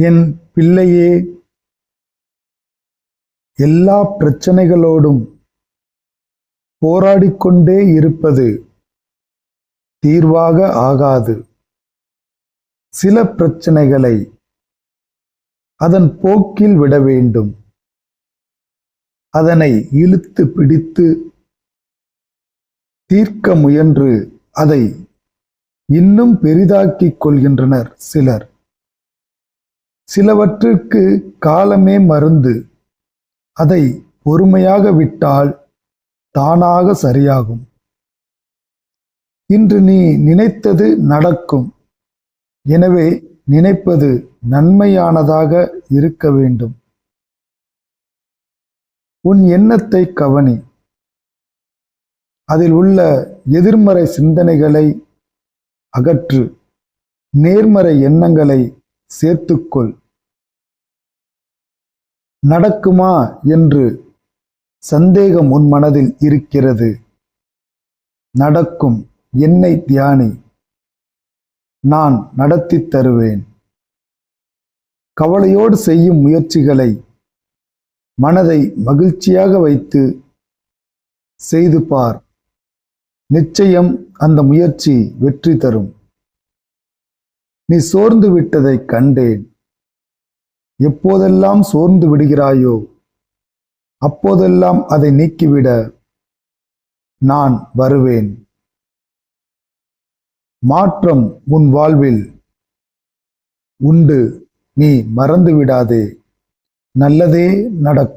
என் பிள்ளையே, எல்லா பிரச்சனைகளோடும் போராடிக்கொண்டே இருப்பது தீர்வாக ஆகாது. சில பிரச்சனைகளை அதன் போக்கில் விட வேண்டும். அதனை இழுத்து பிடித்து தீர்க்க முயன்று அதை இன்னும் பெரிதாக்கிக் கொள்கின்றனர் சிலர். சிலவற்றிற்கு காலமே மருந்து. அதை பொறுமையாக விட்டால் தானாக சரியாகும். இன்று நீ நினைத்தது நடக்கும். எனவே நினைப்பது நன்மையானதாக இருக்க வேண்டும். உன் எண்ணத்தை கவனி. அதில் உள்ள எதிர்மறை சிந்தனைகளை அகற்று. நேர்மறை எண்ணங்களை சேர்த்துக்கொள். நடக்குமா என்று சந்தேகம் உன் மனதில் இருக்கிறது. நடக்கும். என்னை தியானி. நான் நடத்தி தருவேன். கவலையோடு செய்யும் முயற்சிகளை மனதை மகிழ்ச்சியாக வைத்து செய்து பார். நிச்சயம் அந்த முயற்சி வெற்றி தரும். நீ சோர்ந்து விட்டதை கண்டேன். எப்போதெல்லாம் சோர்ந்து விடுகிறாயோ அப்போதெல்லாம் அதை நீக்கிவிட நான் வருவேன். மாற்றம் உன் வாழ்வில் உண்டு. நீ மறந்து விடாதே. நல்லதே நடக்கும்.